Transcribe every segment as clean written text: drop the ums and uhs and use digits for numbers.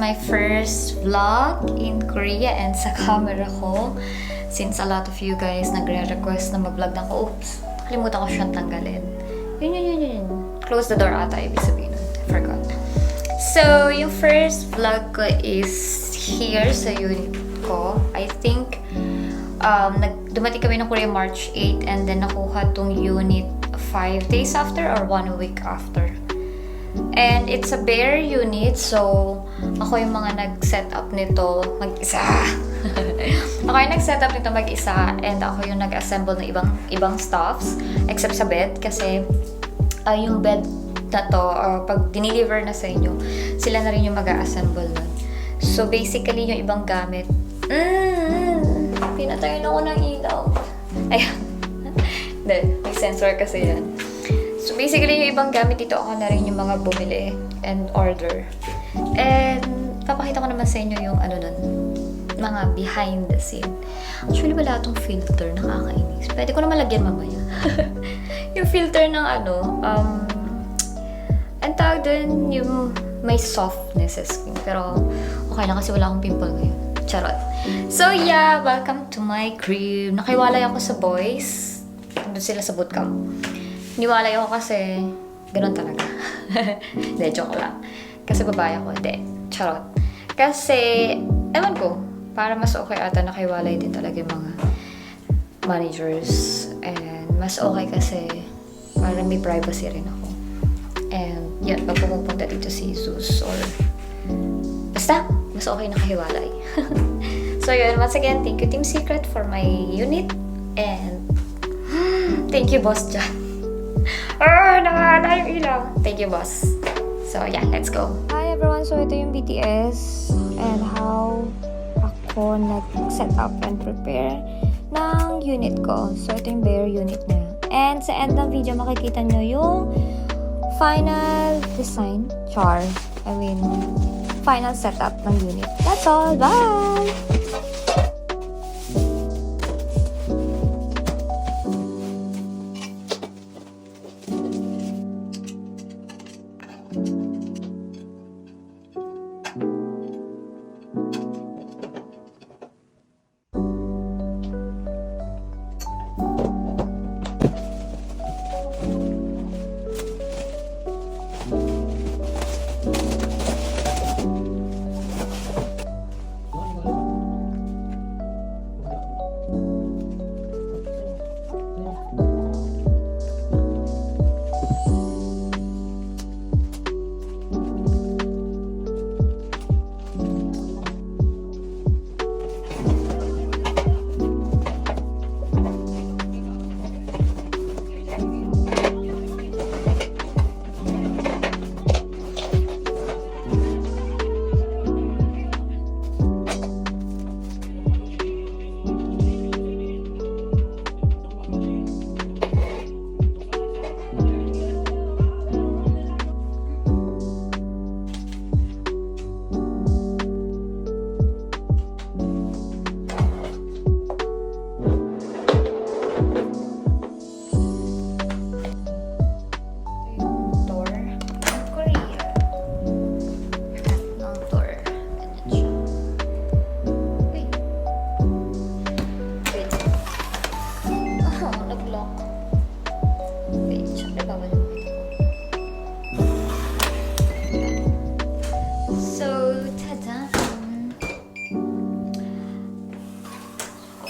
my first vlog in Korea and sa camera ko. Since a lot of you guys nagre-request na mag-vlog na ko. Oops, kalimutan ko siyang tanggalin. Yun. Close the door ata, ibig sabihin. I forgot. So, yung first vlog ko is here sa unit ko. I think, dumating kami ng Korea March 8 and then nakuha tong unit 5 days after or 1 week after. And it's a bare unit, so ako yung mga nag-set up nito mag-isa. Ako yung nag-set up nito mag-isa and ako yung nag-assemble ng ibang stuffs except sa bed kasi yung bed na to, pag dineliver na sa inyo, sila na rin yung mag-assemble nun. So basically yung ibang gamit, pinatayin ako ng ilaw. Ayan. May sensor kasi yan. So basically, yung ibang gamit dito ako na rin yung mga bumili and order. And papakita ko naman sa inyo yung mga behind the scene. Actually, wala itong filter, nakakainis. Pwede ko naman lagyan mamaya. Yung filter ng ang tawag dun, yung may softness sa skin. Pero okay lang kasi wala akong pimple ngayon. Charot. So yeah, welcome to my crib. Nakiwalay ako sa boys. Doon sila sa bootcamp. Niwalay ako kasi ganun talaga. Hindi, joke lang. Kasi babae ako. Hindi, charot. Kasi, ewan ko, para mas okay ata nakiwalay din talaga yung mga managers. And mas okay kasi para may privacy rin ako. And yan, pag pumupunta dito si Jesus or basta, mas okay nakahiwalay. So yun, once again, thank you Team Secret for my unit. And thank you Boss John. Nakala yung ilaw. Thank you, boss. So, yeah, let's go. Hi, everyone. So, ito yung BTS and how ako nag-set up and prepare ng unit ko. So, ito yung bare unit na. And sa end ng video, makikita nyo yung final design final setup ng unit. That's all. Bye!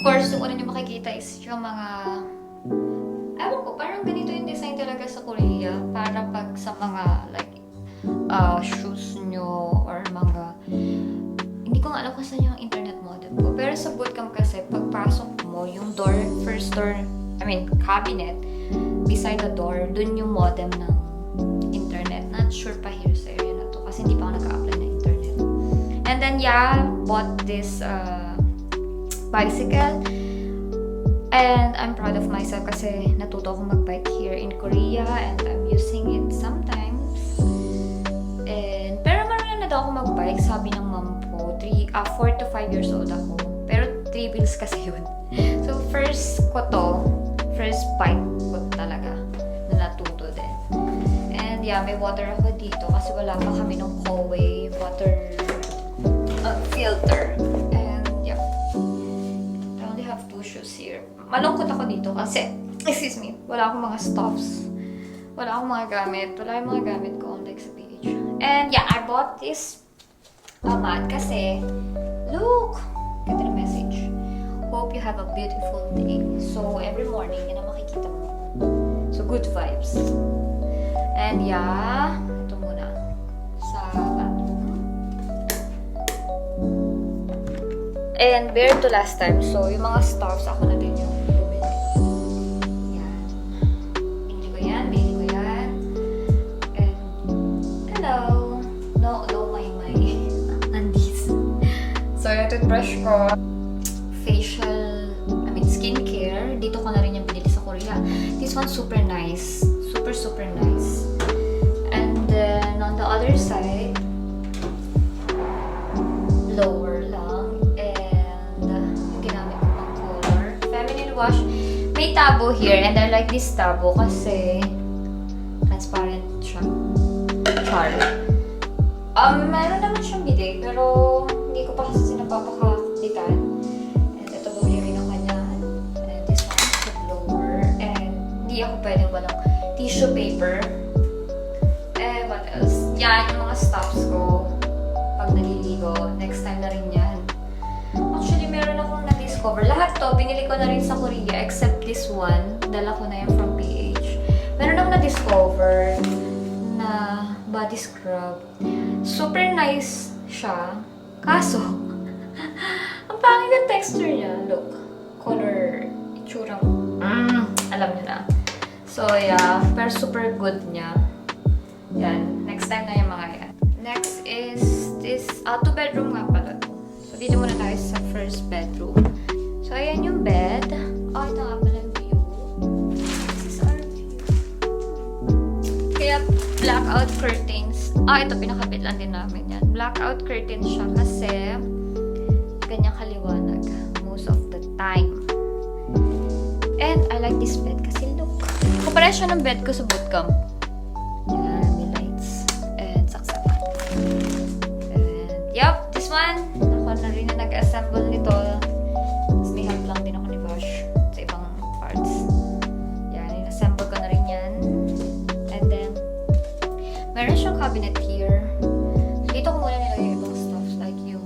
Of course, yung una nyo makikita is yung mga ewan ko, parang ganito yung design talaga sa Korea para pag sa mga like shoes nyo or mga hindi ko nga alam kung saan yung internet modem ko, pero sa bootcamp kasi pagpasok mo yung first door, cabinet beside the door, dun yung modem ng internet. Not sure pa here sa area na to kasi hindi pa ako nag-a-apply ng internet. And then yeah, bought this bicycle. And I'm proud of myself kasi natuto ako mag-bike here in Korea and I'm using it sometimes. And pero marunong na daw ako mag-bike, sabi ng mom ko. 4 to 5 years old ako. Pero 3 wheels kasi yun. So first bike ko talaga na natuto din. And yeah, may water ako dito kasi wala pa kami ng Coway water filter. And yeah. I only have 2 shoes here. Malungkot ako dito kasi, excuse me, wala akong mga stuffs. Wala akong mga gamit. Wala yung mga gamit ko unlike sa PH. And yeah, I bought this mat kasi, look! Ganda ng message. Hope you have a beautiful day. So, every morning, yan ang makikita mo. So, good vibes. And yeah, ito muna. Sa bathroom. And bare to last time. So, yung mga stuffs, ako na din yung bumili. Yan. Binili ko yan. And, hello. No, my. Nandis. So, yung toothbrush ko. Skincare. Dito ko na rin yung binili sa Korea. This one's super nice. Super nice. And then, on the other side, lower lang. And, yung ginamit ko pang color. Feminine wash. May tabo here. And I like this tabo kasi transparent siya. Char. Meron naman siyang bidet. Pero, hindi ko pa kasi napapakaktikan. Hindi ako pwedeng walang tissue paper. What else? Yan, yung mga stuffs ko. Pag naliligo. Next time na rin yan. Actually, meron akong na-discover. Lahat to, binili ko na rin sa Korea. Except this one. Dala ko na yan from PH. Meron akong na-discover na body scrub. Super nice siya. Kaso, ang pangit ng texture niya. Look. Color. Itsurang. Alam niyo na. So, yeah. Pero super good niya. Yan. Next time na yung mga yan. Next is this. 2-bedroom nga pala to. So, dito muna tayo sa first bedroom. So, ayan yung bed. Ito nga pala yung view. This is our view. Kaya, blackout curtains. Ito pinakabit lang din namin yan. Blackout curtains siya kasi ganyang kaliwanag most of the time. And I like this bed kasi look. Kumpara siya ng bed ko sa Bootcamp. Yan, may lights. And saksakan. And yup, this one. Ako na rin na nag-assemble nito. Tapos may help lang din ako ni Bosch sa ibang parts. Yan, in-assemble ko na rin yan. And then, meron siyang cabinet here. So, dito ko muna nilagay yung ibang stuff. Like yung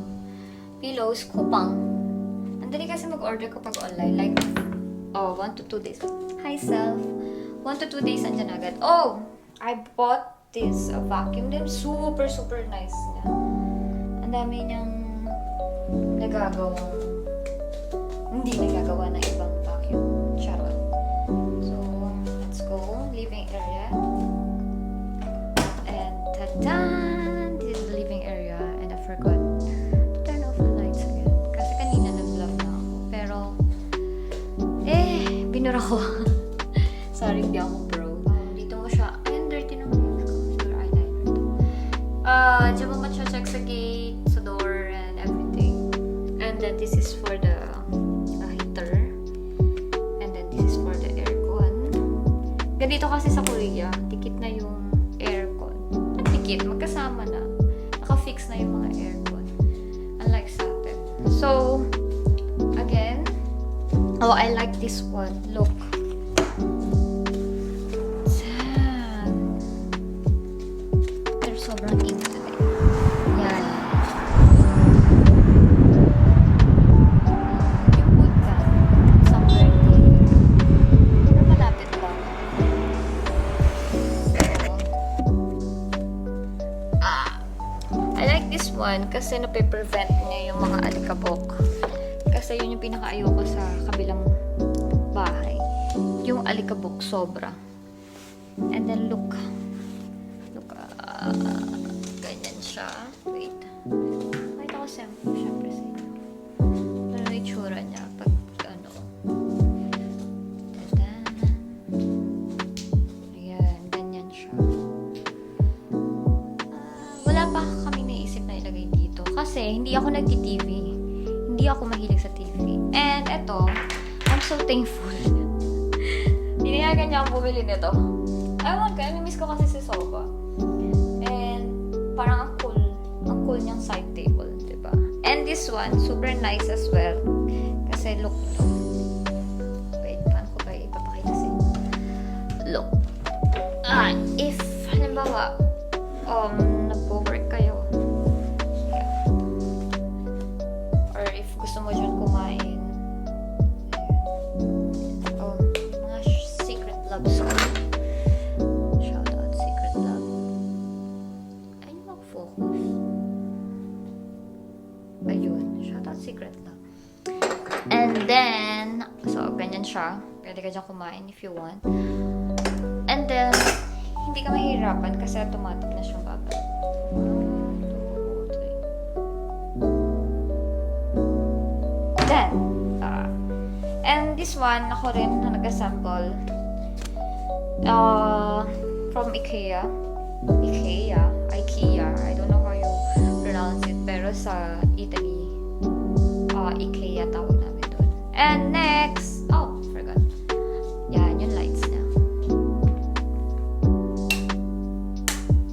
pillows, kupang. Ang dali kasi mag-order kapag online. Like, 1 to 2 days. Hi, self. 1 to 2 days andyan agad. Oh! I bought this vacuum din. Super nice niya. Ang dami niyang hindi nagagawa ng ibang vacuum. Charot. So, let's go. Living area. And ta-dan! This is the living area. And I forgot to turn off the lights again. Kasi kanina nag-vlog na ako. Pero, binura ko. Sorry, hindi ako pro. Dito mo siya. Ayun, dirty naman yung eyeliner to. Diyan mo check sa gate, sa door, and everything. And then, this is for the heater. And then, this is for the aircon. Ganito kasi sa Korea, tikit na yung aircon. Tikit, magkasama na. Naka-fix na yung mga aircon. Unlike sa atin. So, again, I like this one. Look. Pero sobrang ink today. Yan. Yung bootcamp. Somewhere there. Pero malapit lang. I like this one kasi nape-prevent niya yung mga alikabok. Kasi yun yung pinaka-ayoko sa kabilang bahay. Yung alikabok, sobra. And then, look. Look, ganyan siya. Wait. Wait ako syempre sa inyo. Pero yung itsura niya pag, Tadan. Ayan, ganyan siya. Wala pa kami naisip na ilagay dito. Kasi, hindi ako nagti-TV. Hindi ako mahilig sa TV. And eto, I'm so thankful. Pinayagan niya akong bumili nito. Ewan ko, miss ko kasi si Soba. And parang ang cool niyang side table, diba? And this one, super nice as well. Kasi look to. Wait, paano ko ba ipapakita sa inyo? Look. If, halimbawa, nagpo-work kayo. Yeah. Or if gusto mo dyan kumain. Mga secret love song. Shout out, secret love. Ayun, mag-focus. Ayun, shout out, secret love. And then, so, ganyan siya. Pwede ka dyan kumain if you want. And then, hindi ka mahirapan kasi automatic na siyang babalik. 1, 2, 3. Then, and this one, ako rin na nag-assemble from IKEA. IKEA. I don't know how you pronounce it, pero sa Italy, IKEA tawag namin doon. And next, forgot. Yan, yung lights niya.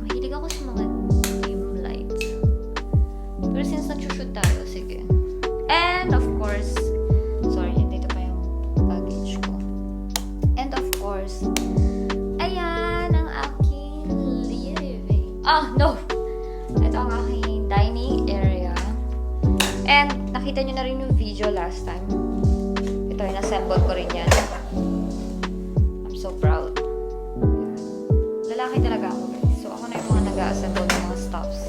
Mahilig ako sa mga dim lights. Pero since nag-shoot tayo, sige. And of course, sorry, dito pa yung baggage ko. And of course, ayan ang aking living. No! Ito ang aking dining area. And nakita nyo na rin yung video last time. Ito, in-assemble ko rin yan. I'm so proud. Lalaki talaga ako, guys. So, ako na yung mga nag-assemble ng mga stuffs.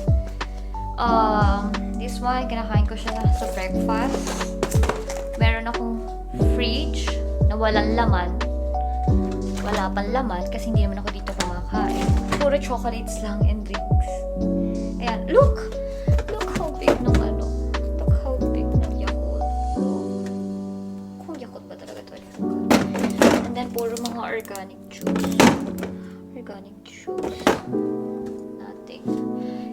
This one, kinakain ko siya sa breakfast. Meron akong fridge na walang laman. Wala pang laman kasi hindi naman ako dito kumakain. Puro chocolates lang and drinks. Ayan, look! Look how big ng ano. Look how big ng Yakult. Kung Yakult ba talaga ito? And then, puro mga organic juice. Organic juice. Nothing.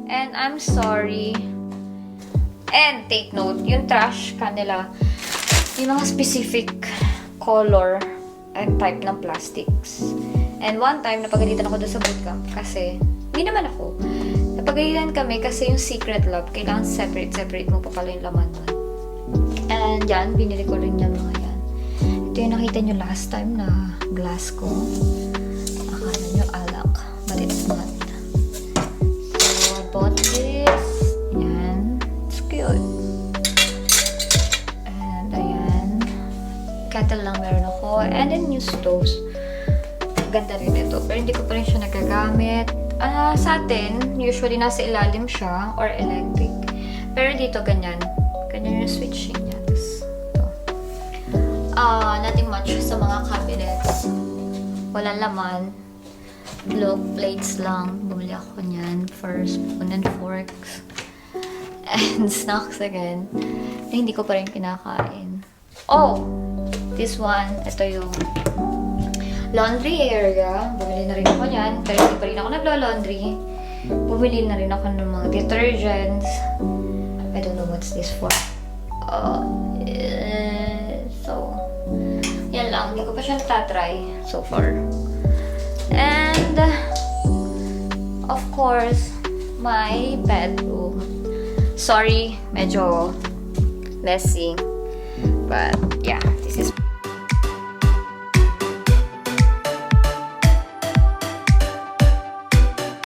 And I'm sorry. And take note, yung trash kanila, yung mga specific color and type ng plastics. And one time, napagalitan ako doon sa bootcamp kasi, hindi naman ako. Napagalitan kami kasi yung secret love, kailangan separate mo pa pala yung laman nun. And yan, binili ko rin yung mga yan. Ito yung nakita nyo last time na glass ko. Akala nyo alak, but it's not. So, I bought this. Yan. It's cute. And ayan. Kettle lang meron ako. And then yung stoves. Ganda rin ito. Pero hindi ko pa rin siya nagagamit. Sa atin, usually nasa ilalim siya or electric. Pero dito ganyan. Ganyan yung switching niya. Ito. Nothing much sa mga cabinets. Walang laman. Look, plates lang. Bumili ako niyan for spoon and forks. And snacks again. Na hindi ko pa rin kinakain. This one. Ito yung laundry area. Bumili na rin ako niyan. Pero hindi pa rin ako naglo-laundry. Bumili na rin ako ng mga detergents. I don't know what's this for. So, yan lang. Hindi ko pa siya natatry so far. And, of course, my bedroom. Sorry, medyo messy. But, yeah.